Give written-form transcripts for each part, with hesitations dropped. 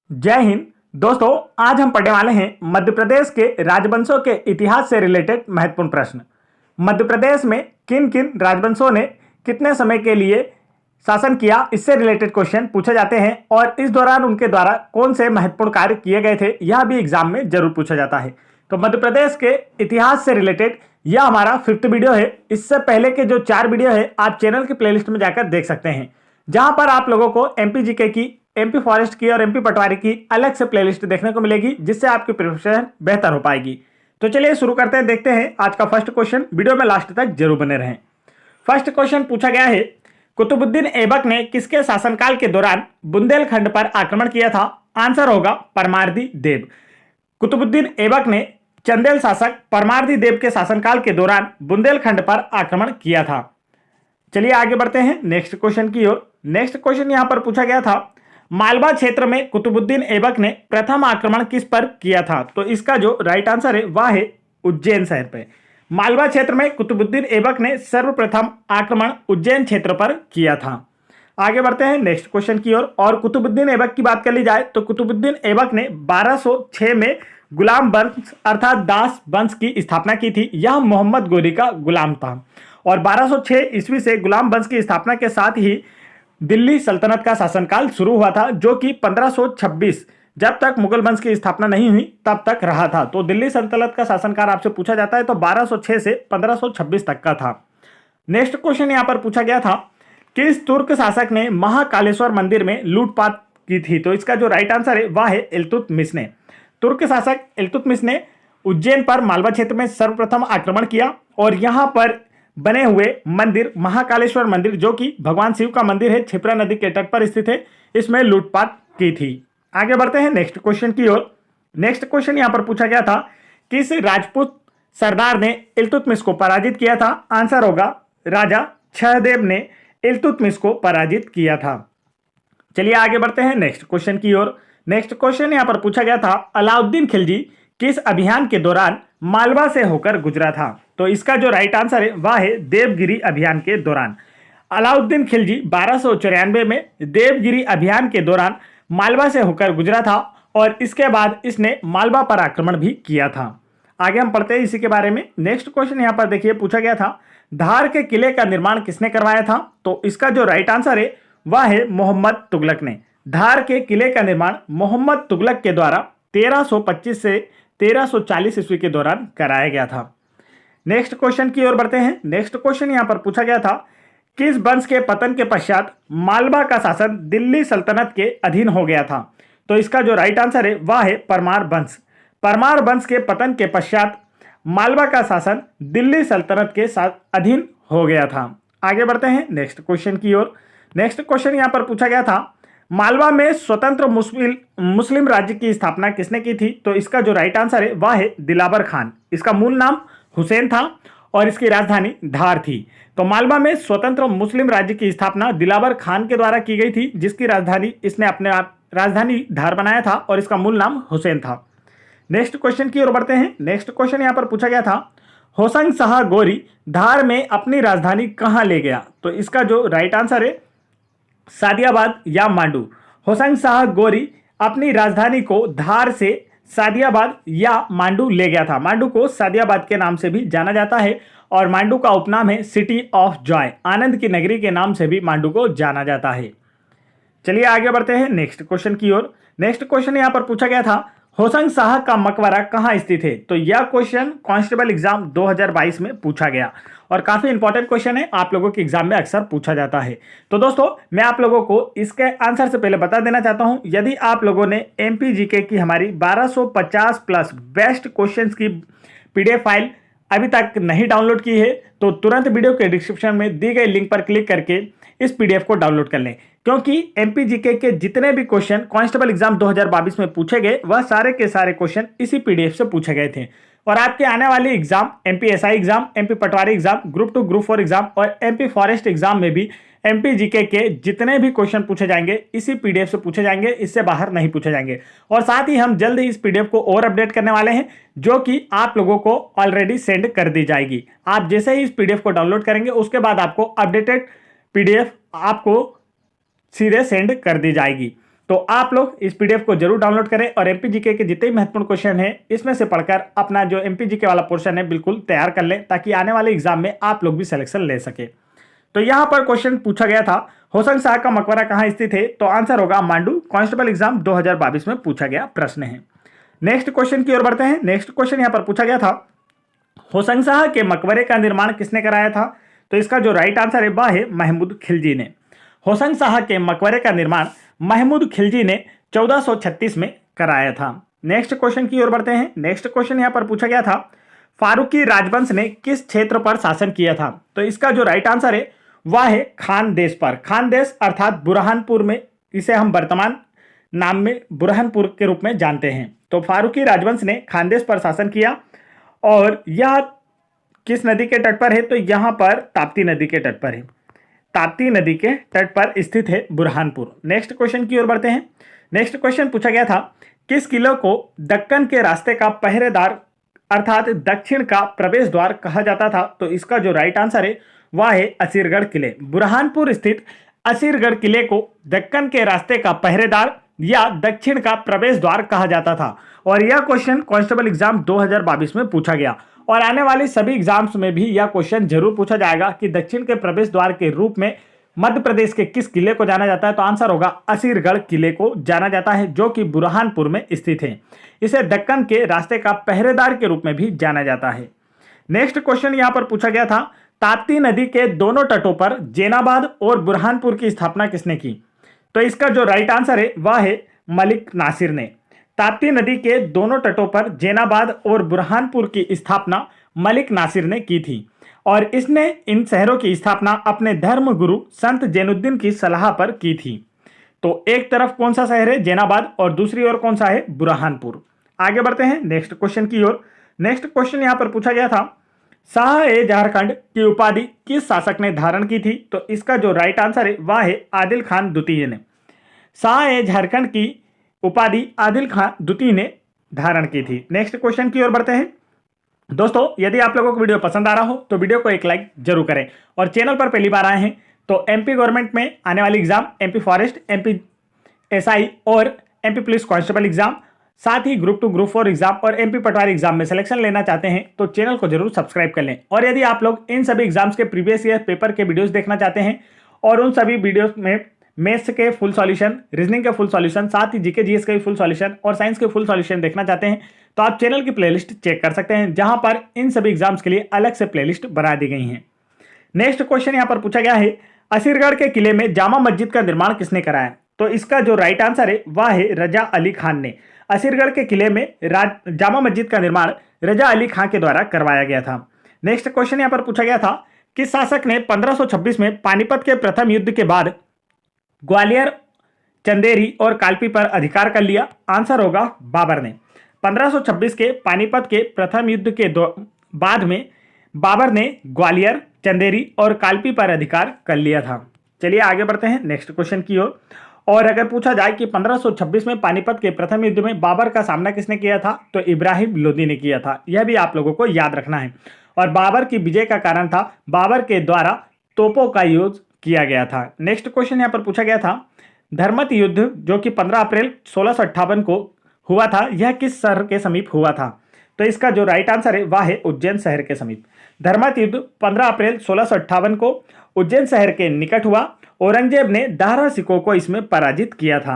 जय हिंद दोस्तों। आज हम पढ़ने वाले हैं मध्य प्रदेश के राजवंशों के इतिहास से रिलेटेड महत्वपूर्ण प्रश्न। मध्य प्रदेश में किन किन राजवंशों ने कितने समय के लिए शासन किया, इससे रिलेटेड क्वेश्चन पूछे जाते हैं और इस दौरान उनके द्वारा कौन से महत्वपूर्ण कार्य किए गए थे, यह भी एग्जाम में जरूर पूछा जाता है। तो मध्य प्रदेश के इतिहास से रिलेटेड यह हमारा 5th वीडियो है। इससे पहले के जो 4 वीडियो है आप चैनल की प्लेलिस्ट में जाकर देख सकते हैं, जहां पर आप लोगों को एमपी जीके की, एमपी फॉरेस्ट की और एमपी पटवारी की अलग से प्लेलिस्ट देखने को मिलेगी, जिससे आपकी प्रिपरेशन बेहतर हो पाएगी। तो चलिए शुरू करते हैं, देखते हैं आज का फर्स्ट क्वेश्चन। वीडियो में लास्ट तक जरूर बने रहें। फर्स्ट क्वेश्चन पूछा गया है, कुतुबुद्दीन ऐबक ने किसके शासनकाल के दौरान बुंदेलखंड पर आक्रमण किया था? आंसर होगा परमार्दी देव। कुतुबुद्दीन ऐबक ने चंदेल शासक परमार्दी देव के शासनकाल के दौरान बुंदेलखंड पर आक्रमण किया था। चलिए आगे बढ़ते हैं नेक्स्ट क्वेश्चन की ओर। नेक्स्ट क्वेश्चन यहां पर पूछा गया था, मालवा क्षेत्र में कुतुबुद्दीन ऐबक ने प्रथम आक्रमण किस पर किया था? तो इसका जो राइट आंसर है वह है उज्जैन शहर पे। मालवा क्षेत्र में कुतुबुद्दीन ऐबक ने सर्वप्रथम आक्रमण उज्जैन क्षेत्र पर किया था। आगे बढ़ते हैं नेक्स्ट क्वेश्चन की ओर। और कुतुबुद्दीन ऐबक की बात कर ली जाए तो कुतुबुद्दीन ऐबक ने 1206 में गुलाम वंश अर्थात दास वंश की स्थापना की थी। यह मोहम्मद गोरी का गुलाम था और 1206 ईस्वी से गुलाम वंश की स्थापना के साथ ही दिल्ली सल्तनत का शासनकाल शुरू हुआ था, जो कि 1526 जब तक मुगल वंश की स्थापना नहीं हुई तब तक रहा था। तो दिल्ली सल्तनत का शासनकाल आपसे पूछा जाता है तो 1206 से 1526 तक का था। नेक्स्ट क्वेश्चन यहां पर पूछा गया था, किस तुर्क शासक ने महाकालेश्वर मंदिर में लूटपाट की थी? तो इसका जो राइट आंसर है वह है इल्तुतमिश ने। तुर्क शासक इल्तुतमिश ने उज्जैन पर मालवा क्षेत्र में सर्वप्रथम आक्रमण किया और यहां पर बने हुए मंदिर महाकालेश्वर मंदिर, जो कि भगवान शिव का मंदिर है, क्षिप्रा नदी के तट पर स्थित है, इसमें लूटपाट की थी। आगे बढ़ते हैं नेक्स्ट क्वेश्चन की ओर। नेक्स्ट क्वेश्चन यहां पर पूछा गया था, किस राजपूत सरदार ने इल्तुतमिश को पराजित किया था? आंसर होगा राजा छहदेव ने इल्तुतमिश को पराजित किया था। चलिए आगे बढ़ते हैं नेक्स्ट क्वेश्चन की ओर। नेक्स्ट क्वेश्चन यहां पर पूछा गया था, अलाउद्दीन खिलजी किस अभियान के दौरान मालवा से होकर गुजरा था? तो इसका जो राइट आंसर है वह है देवगिरी अभियान के दौरान। अलाउद्दीन खिलजी 1294 में देवगिरी अभियान के दौरान मालवा से होकर गुजरा था और इसके बाद इसने मालवा पर आक्रमण भी किया था। आगे हम पढ़ते हैं इसी के बारे में। नेक्स्ट क्वेश्चन यहां पर देखिए पूछा गया था, धार के किले का निर्माण किसने करवाया था? तो इसका जो राइट आंसर है वह है मोहम्मद तुगलक ने। धार के किले का निर्माण मोहम्मद तुगलक के द्वारा 1325 से 1340 ईस्वी के दौरान कराया गया था। नेक्स्ट क्वेश्चन की ओर बढ़ते हैं। नेक्स्ट क्वेश्चन यहां पर पूछा गया था, किस वंश के पतन के पश्चात मालवा का शासन दिल्ली सल्तनत के अधीन हो गया था? तो इसका जो राइट आंसर है वह है परमार वंश। परमार वंश के पतन के पश्चात मालवा का शासन दिल्ली सल्तनत के साथ अधीन हो गया था। आगे बढ़ते हैं नेक्स्ट क्वेश्चन की ओर। नेक्स्ट क्वेश्चन यहां पर पूछा गया था, मालवा में स्वतंत्र मुस्लिम राज्य की स्थापना किसने की थी? तो इसका जो राइट आंसर है वह है दिलावर खान। इसका मूल नाम हुसैन था और इसकी राजधानी धार थी। तो मालवा में स्वतंत्र मुस्लिम राज्य की स्थापना दिलावर खान के द्वारा की गई थी, जिसकी राजधानी इसने अपने आप राजधानी धार बनाया था और इसका मूल नाम हुसैन था। नेक्स्ट क्वेश्चन की ओर बढ़ते हैं। नेक्स्ट क्वेश्चन यहां पर पूछा गया था, होशंग शाह गोरी धार में अपनी राजधानी कहां ले गया? तो इसका जो राइट आंसर है सादियाबाद या मांडू। होशंग शाह गोरी अपनी राजधानी को धार से सादियाबाद या मांडू ले गया था। मांडू को सादियाबाद के नाम से भी जाना जाता है और मांडू का उपनाम है सिटी ऑफ जॉय। आनंद की नगरी के नाम से भी मांडू को जाना जाता है। चलिए आगे बढ़ते हैं नेक्स्ट क्वेश्चन की ओर। नेक्स्ट क्वेश्चन यहां पर पूछा गया था, होशंग शाह का मकबरा कहां स्थित है? तो यह क्वेश्चन कांस्टेबल एग्जाम 2022 में पूछा गया और काफी इंपॉर्टेंट क्वेश्चन है, आप लोगों के एग्जाम में अक्सर पूछा जाता है। तो दोस्तों मैं आप लोगों को इसके आंसर से पहले बता देना चाहता हूं, यदि आप लोगों ने एमपी जीके की हमारी 1250 प्लस बेस्ट क्वेश्चंस की पीडीएफ फाइल अभी तक नहीं डाउनलोड की है तो तुरंत वीडियो के डिस्क्रिप्शन में दी गई लिंक पर क्लिक करके इस पीडीएफ को डाउनलोड कर लें, क्योंकि एमपी जीके के जितने भी क्वेश्चन कांस्टेबल एग्जाम 2022 में पूछे गए वह सारे के सारे क्वेश्चन इसी पीडीएफ से पूछे गए थे। और आपके आने वाले exam MP SI exam, MP patwari exam, group 2 group 4 exam और एमपी फॉरेस्ट एग्जाम में भी एमपी जीके के जितने भी क्वेश्चन पूछे जाएंगे इसी पीडीएफ से पूछे जाएंगे, इससे बाहर नहीं पूछे जाएंगे। और साथ ही हम जल्द ही इस पीडीएफ को और अपडेट करने वाले हैं, जो कि आप लोगों को ऑलरेडी सेंड कर दी जाएगी। आप जैसे ही इस पीडीएफ को डाउनलोड करेंगे उसके बाद आपको अपडेटेड पीडीएफ आपको सीधे सेंड कर दी जाएगी। तो आप लोग इस पीडीएफ को जरूर डाउनलोड करें और एमपीजीके के जितने भी महत्वपूर्ण क्वेश्चन हैं इसमें से पढ़कर अपना जो एमपीजीके वाला पोर्शन है बिल्कुल तैयार कर लें, ताकि आने वाले एग्जाम में आप लोग भी सिलेक्शन ले सके। तो यहां पर क्वेश्चन पूछा गया था, होशंग शाह का मकबरा कहां स्थित है? तो आंसर होगा मांडू। कांस्टेबल एग्जाम 2022 में पूछा गया प्रश्न है। नेक्स्ट क्वेश्चन की ओर बढ़ते हैं। नेक्स्ट क्वेश्चन यहां पर पूछा गया था, होशंग शाह के मकबरे का निर्माण किसने कराया था? तो इसका जो राइट आंसर है वह है महमूद खिलजी ने। होशंग शाह के मकबरे का निर्माण महमूद खिलजी ने 1436 में कराया था। नेक्स्ट क्वेश्चन की ओर बढ़ते हैं। नेक्स्ट क्वेश्चन यहां पर पूछा गया था, फारूकी राजवंश ने किस क्षेत्र पर शासन किया था? तो इसका जो राइट आंसर है वह है खानदेश पर। खानदेश अर्थात बुरहानपुर में, इसे हम वर्तमान नाम में बुरहानपुर के रूप में जानते हैं। तो फारूकी राजवंश ने खानदेश पर शासन किया और यह किस नदी के तट पर है? तो यहां पर ताप्ती नदी के तट पर है। ताप्ती नदी के तट पर स्थित है बुरहानपुर। नेक्स्ट क्वेश्चन की ओर बढ़ते हैं। नेक्स्ट क्वेश्चन पूछा गया था, किस किले को दक्कन के रास्ते का पहरेदार अर्थात दक्षिण का प्रवेश द्वार कहा जाता था? तो इसका जो राइट आंसर है वह है असीरगढ़ किले। बुरहानपुर स्थित असीरगढ़ किले को दक्कन के रास्ते का पहरेदार या दक्षिण का प्रवेश द्वार कहा जाता था। और यह क्वेश्चन कांस्टेबल एग्जाम 2022 में पूछा गया और आने वाले सभी एग्जाम्स में भी यह क्वेश्चन जरूर पूछा जाएगा कि दक्षिण के प्रवेश द्वार के रूप में मध्य प्रदेश के किस किले को जाना जाता है? तो आंसर होगा असीरगढ़ किले को जाना जाता है, जो कि बुरहानपुर में स्थित है। इसे दक्कन के रास्ते का पहरेदार के रूप में भी जाना जाता है। नेक्स्ट क्वेश्चन यहां पर पूछा गया था, ताप्ती नदी के दोनों तटों पर जैनाबाद और बुरहानपुर की स्थापना किसने की? तो इसका जो राइट आंसर है वह है मलिक नासिर ने। ताप्ती नदी के दोनों तटों पर जैनाबाद और बुरहानपुर की स्थापना मलिक नासिर ने की थी और इसने इन शहरों की स्थापना अपने धर्म गुरु संत जैनुद्दीन की सलाह पर की थी। तो एक तरफ कौन सा शहर है? जैनाबाद, और दूसरी ओर कौन सा है? बुरहानपुर। आगे बढ़ते हैं नेक्स्ट क्वेश्चन की ओर। नेक्स्ट क्वेश्चन यहां पर पूछा गया था, शाह ए झारखंड की उपाधि किस शासक ने धारण की थी? तो इसका जो राइट आंसर है वह है आदिल खान द्वितीय ने। शाह ए झारखंड की उपाधि आदिल खान द्वितीय ने धारण की थी। नेक्स्ट क्वेश्चन की ओर बढ़ते हैं। दोस्तों, यदि आप लोगों को वीडियो पसंद आ रहा हो तो वीडियो को एक लाइक जरूर करें और चैनल पर पहली बार आए हैं तो एमपी गवर्नमेंट में आने वाली exam, MP forest, MP SI और एमपी पुलिस कांस्टेबल एग्जाम, साथ ही ग्रुप 2, ग्रुप 4 एग्जाम और एमपी पटवारी एग्जाम में सिलेक्शन लेना चाहते हैं तो चैनल को जरूर सब्सक्राइब कर लें। और यदि आप लोग इन सभी एग्जाम्स के प्रीवियस ईयर पेपर के वीडियोस देखना चाहते हैं और उन सभी वीडियोस में मैथ्स के फुल सॉल्यूशन, रीजनिंग के फुल सॉल्यूशन, साथ ही जीके जीएस के फुल सॉल्यूशन और साइंस के फुल सॉल्यूशन देखना चाहते हैं तो आप चैनल की प्लेलिस्ट चेक कर सकते हैं, जहां पर इन सभी एग्जाम्स के लिए अलग से प्लेलिस्ट बना दी गई हैं। नेक्स्ट क्वेश्चन यहां पर पूछा गया है, असीरगढ़ के किले में जामा मस्जिद का निर्माण किसने कराया? तो इसका जो राइट आंसर है वह है रजा अली खान ने। असीरगढ़ के किले में जामा मस्जिद का निर्माण रजा अली खान के द्वारा करवाया गया था। नेक्स्ट क्वेश्चन यहां पर पूछा गया था, किस शासक ने 1526 में पानीपत के प्रथम युद्ध के बाद ग्वालियर, चंदेरी और कालपी पर अधिकार कर लिया? आंसर होगा बाबर ने। 1526 के पानीपत के प्रथम युद्ध के बाद में बाबर ने ग्वालियर, चंदेरी और कालपी पर अधिकार कर लिया था। चलिए आगे बढ़ते हैं नेक्स्ट क्वेश्चन की ओर। और अगर पूछा जाए कि 1526 में पानीपत के प्रथम युद्ध में बाबर का सामना किसने किया था? तो इब्राहिम लोदी ने किया था। यह भी आप लोगों को याद रखना है। और बाबर की विजय का कारण था बाबर के द्वारा तोपों का यूज किया गया था। नेक्स्ट क्वेश्चन यहां पर पूछा गया था, धर्मत युद्ध जो कि 15 अप्रैल 1658 को हुआ था, यह किस शहर के समीप हुआ था? तो इसका जो राइट आंसर है वह है उज्जैन शहर के समीप। धर्मत युद्ध 15 अप्रैल 1658 को उज्जैन शहर के निकट हुआ। औरंगजेब ने दारा सिखों को इसमें पराजित किया था।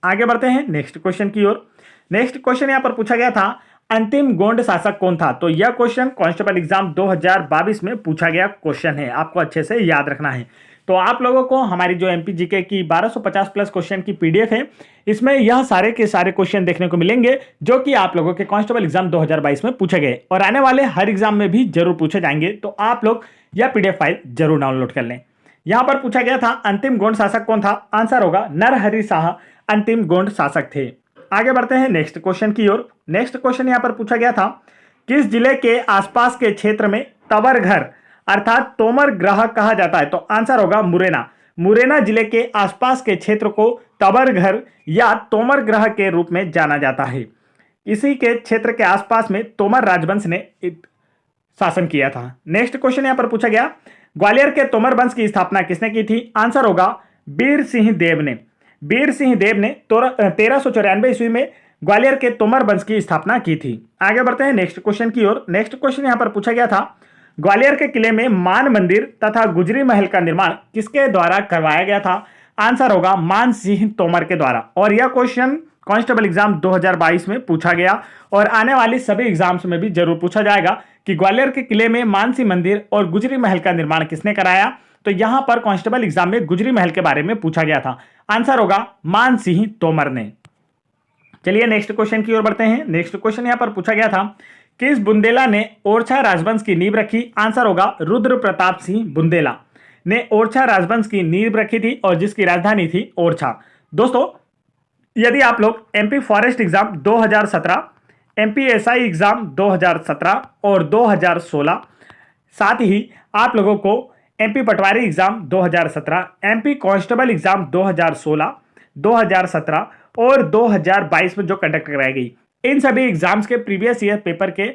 आगे बढ़ते हैं नेक्स्ट क्वेश्चन की ओर। नेक्स्ट क्वेश्चन यहां पर पूछा गया था, अंतिम गोंड शासक कौन था? तो यह क्वेश्चन कांस्टेबल एग्जाम 2022 में पूछा गया क्वेश्चन है, आपको अच्छे से याद रखना है। तो आप लोगों को हमारी जो एमपीजीके की 1250 प्लस क्वेश्चन की पीडीएफ है, इसमें यह सारे के सारे क्वेश्चन देखने को मिलेंगे जो कि आप लोगों के कांस्टेबल एग्जाम 2022 में पूछे गए और आने वाले हर एग्जाम में भी जरूर पूछे जाएंगे। तो आप लोग यह पीडीएफ फाइल जरूर डाउनलोड कर लें। यहां पर पूछा गया था, अंतिम गोंड शासक कौन था? आंसर होगा नरहरि शाह अंतिम गोंड शासक थे। आगे बढ़ते हैं नेक्स्ट क्वेश्चन की ओर। नेक्स्ट क्वेश्चन यहां पर पूछा गया था, किस जिले के आसपास के क्षेत्र में तवर घर अर्थात तोमर ग्रह कहा जाता है? तो आंसर होगा मुरैना। मुरैना जिले के आसपास के क्षेत्र को तवर घर या तोमर ग्रह के रूप में जाना जाता है। इसी के क्षेत्र के आसपास में तोमर राजवंश ने शासन किया था। नेक्स्ट क्वेश्चन यहां पर पूछा गया, ग्वालियर के तोमर वंश की स्थापना किसने की थी? आंसर होगा वीर सिंह देव ने। वीर सिंह देव ने 1394 ईस्वी में ग्वालियर के तोमर वंश की स्थापना की थी। आगे बढ़ते हैं नेक्स्ट क्वेश्चन की ओर। नेक्स्ट क्वेश्चन यहां पर पूछा गया था, ग्वालियर के किले में मान मंदिर तथा गुजरी महल का निर्माण किसके द्वारा करवाया गया था? आंसर होगा मान सिंह तोमर के द्वारा। और यह क्वेश्चन कांस्टेबल एग्जाम 2022 में पूछा गया और आने वाली सभी एग्जाम्स में भी जरूर पूछा जाएगा कि ग्वालियर के किले में मान सिंह मंदिर और गुजरी महल का निर्माण किसने कराया। तो यहां पर कांस्टेबल एग्जाम में गुजरी महल के बारे में पूछा गया था। आंसर होगा मान सिंह तोमर ने। चलिए नेक्स्ट क्वेश्चन की ओर बढ़ते हैं। नेक्स्ट क्वेश्चन यहां पर पूछा गया था, किस बुंदेला ने ओरछा राजवंश की नींव रखी? आंसर होगा रुद्र प्रताप सिंह बुंदेला ने ओरछा राजवंश की नींव रखी थी और जिसकी राजधानी थी ओरछा। दोस्तों, यदि आप लोग MP forest exam 2017, MP SI exam 2017 और 2016, साथ ही आप लोगों को MP patwari exam 2017, MP constable exam 2016, 2017 और 2022 में जो कंडक्ट कराई गई, इन सभी एग्जाम्स के प्रीवियस ईयर पेपर के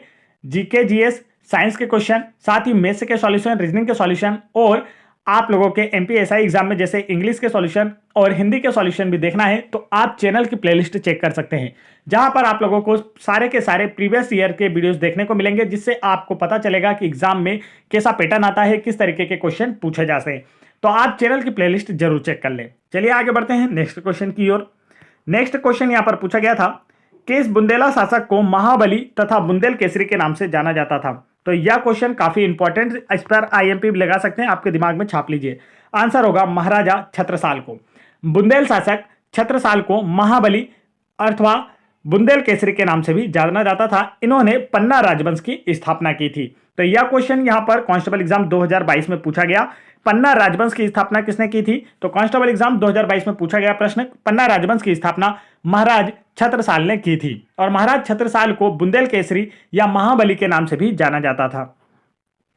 जीके जीएस साइंस के क्वेश्चन, साथ ही मैथ्स के सॉल्यूशन, रीजनिंग के सॉल्यूशन और आप लोगों के एमपीएसआई एग्जाम में जैसे इंग्लिश के सॉल्यूशन और हिंदी के सॉल्यूशन भी देखना है तो आप चैनल की प्लेलिस्ट चेक कर सकते हैं, जहां पर आप लोगों को सारे के सारे प्रीवियस ईयर के वीडियोस देखने को मिलेंगे, जिससे आपको पता चलेगा कि एग्जाम में कैसा पैटर्न आता है, किस तरीके के क्वेश्चन पूछे जाते हैं। तो आप चैनल की प्लेलिस्ट जरूर चेक कर लें। चलिए आगे बढ़ते हैं नेक्स्ट क्वेश्चन की ओर। नेक्स्ट क्वेश्चन यहां पर पूछा गया था, किस बुंदेला शासक को महाबली तथा बुंदेल केसरी के नाम से जाना जाता था? तो यह क्वेश्चन काफी इंपॉर्टेंट, इस पर आईएमपी भी लगा सकते हैं, आपके दिमाग में छाप लीजिए। आंसर होगा महाराजा छत्रसाल को। बुंदेल शासक छत्रसाल को महाबली अथवा बुंदेल केसरी के नाम से भी जाना जाता था। इन्होंने पन्ना राजवंश की स्थापना की थी। तो यह क्वेश्चन यहां पर कांस्टेबल एग्जाम 2022 में पूछा गया, पन्ना राजवंश की स्थापना किसने की थी? तो कांस्टेबल एग्जाम 2022 में पूछा गया प्रश्न, पन्ना राजवंश की स्थापना महाराज छत्रसाल ने की थी और महाराज छत्रसाल को बुंदेल केसरी या महाबली के नाम से भी जाना जाता था।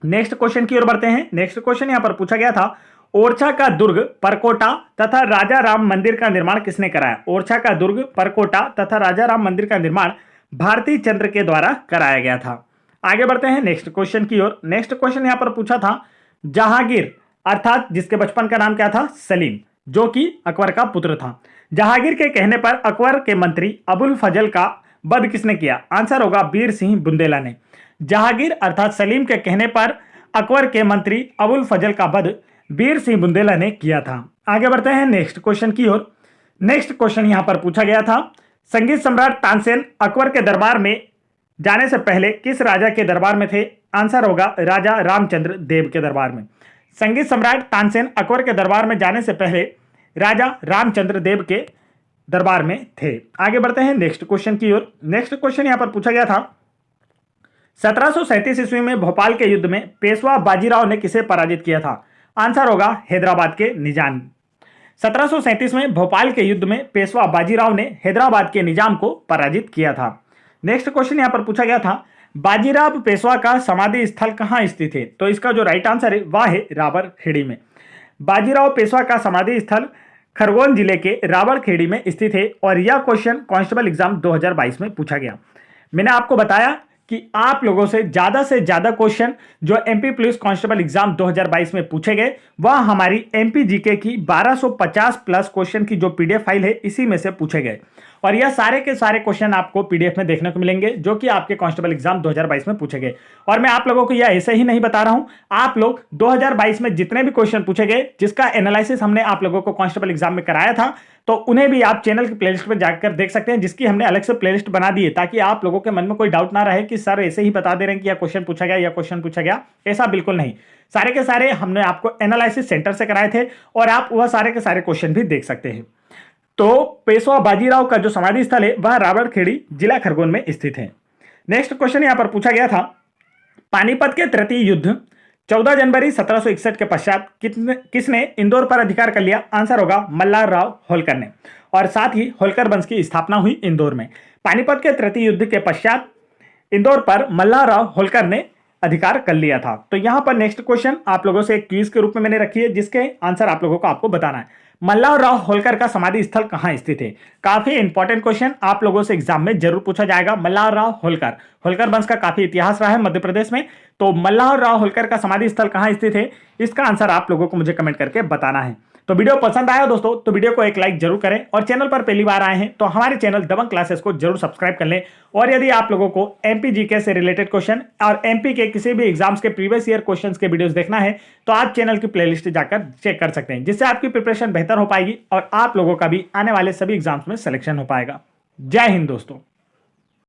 नेक्स्ट क्वेश्चन की ओर बढ़ते हैं। नेक्स्ट क्वेश्चन यहां पर पूछा गया था, ओरछा का दुर्ग, परकोटा तथा राजा राम मंदिर का निर्माण किसने कराया? ओरछा का दुर्ग, परकोटा तथा राजा राम मंदिर का निर्माण भारती चंद्र के द्वारा कराया गया था। आगे बढ़ते हैं नेक्स्ट क्वेश्चन की ओर। नेक्स्ट क्वेश्चन यहां पर पूछा था, जहांगीर अर्थात जिसके बचपन का नाम क्या था? सलीम, जो कि अकबर का पुत्र था। जहांगीर के कहने पर अकबर के मंत्री अबुल फजल का वध किसने किया? आंसर होगा वीर सिंह बुंदेला ने। जहांगीर अर्थात सलीम के कहने पर अकबर के मंत्री अबुल फजल का वध वीर सिंह बुंदेला ने किया था। आगे बढ़ते हैं नेक्स्ट क्वेश्चन की ओर। नेक्स्ट क्वेश्चन यहां पर पूछा गया था, संगीत सम्राट तानसेन अकबर के दरबार में जाने से पहले किस राजा के दरबार में थे? आंसर होगा राजा रामचंद्र देव के दरबार में। संगीत सम्राट तानसेन अकबर के दरबार में जाने से पहले राजा रामचंद्र देव के दरबार में थे। आगे बढ़ते हैं नेक्स्ट क्वेश्चन की ओर। नेक्स्ट क्वेश्चन यहां पर पूछा गया था, 1737 ईस्वी में भोपाल के युद्ध में पेशवा बाजीराव ने किसे पराजित किया था? आंसर होगा हैदराबाद के निजाम। 1737 में भोपाल के युद्ध में पेशवा बाजीराव ने हैदराबाद के निजाम को पराजित किया था। नेक्स्ट क्वेश्चन यहां पर पूछा गया था, बाजीराव पेशवा का समाधि स्थल कहां स्थित है? तो इसका जो राइट आंसर है वह है रावड़खेड़ी में। बाजीराव पेशवा का समाधि स्थल खरगोन जिले के रावड़खेड़ी में स्थित है और यह क्वेश्चन कांस्टेबल एग्जाम 2022 में पूछा गया। मैंने आपको बताया कि आप लोगों से ज्यादा क्वेश्चन जो एमपी पुलिस कांस्टेबल एग्जाम 2022 में पूछे गए वह हमारी एमपी जीके की 1250 प्लस क्वेश्चन की जो पीडीएफ फाइल है इसी में से पूछे गए और यह सारे के सारे क्वेश्चन आपको पीडीएफ में देखने को मिलेंगे जो कि आपके कांस्टेबल एग्जाम 2022 में पूछे गए। और मैं आप लोगों को यह ऐसे ही नहीं बता रहा हूं, आप लोग 2022 में जितने भी क्वेश्चन पूछे गए जिसका एनालिसिस हमने आप लोगों को कांस्टेबल एग्जाम में कराया था तो उन्हें भी आप चैनल की प्लेलिस्ट में जाकर देख सकते हैं, जिसकी हमने अलग से प्लेलिस्ट बना दी है ताकि आप लोगों के मन में कोई डाउट ना रहे कि सर ऐसे ही बता दे रहे हैं कि यह क्वेश्चन पूछा गया या क्वेश्चन पूछा गया। ऐसा बिल्कुल नहीं, सारे के सारे हमने आपको एनालिसिस सेंटर से कराए थे और आप वह सारे के सारे क्वेश्चन भी देख सकते हैं। तो पेशवा बाजीराव का जो समाधि स्थल है वह रावड़खेड़ी जिला खरगोन में स्थित है। नेक्स्ट क्वेश्चन यहां पर पूछा गया था, पानीपत के तृतीय युद्ध 14 जनवरी 1761 के पश्चात किसने इंदौर पर अधिकार कर लिया? आंसर होगा मल्हार राव होलकर ने और साथ ही होलकर वंश की स्थापना हुई इंदौर में। पानीपत के तृतीय युद्ध के पश्चात इंदौर पर मल्हार राव होलकर ने अधिकार कर लिया था। तो यहां पर नेक्स्ट क्वेश्चन आप लोगों से एक क्विज के रूप में मैंने रखी है जिसके आंसर आप लोगों को आपको बताना है। मल्हार राव होलकर का समाधि स्थल कहां स्थित है? काफी इंपॉर्टेंट क्वेश्चन आप लोगों से एग्जाम में जरूर पूछा जाएगा। मल्हार राव होलकर, होलकर वंश का काफी इतिहास रहा है मध्य प्रदेश में, तो मल्हार राव होलकर का समाधि स्थल कहां स्थित है इसका आंसर आप लोगों को मुझे कमेंट करके बताना है। तो वीडियो पसंद आया दोस्तों तो वीडियो को एक लाइक जरूर करें, और चैनल पर पहली बार आए हैं तो हमारे चैनल दबंग क्लासेस को जरूर सब्सक्राइब कर लें। और यदि आप लोगों को एमपी जीके से रिलेटेड क्वेश्चन और एमपी के किसी भी एग्जाम्स के प्रीवियस ईयर क्वेश्चंस के वीडियोस देखना है तो आप चैनल की प्लेलिस्ट जाकर चेक कर सकते हैं, जिससे आपकी प्रिपरेशन बेहतर हो पाएगी और आप लोगों का भी आने वाले सभी एग्जाम्स में सिलेक्शन हो पाएगा। जय हिंद दोस्तों।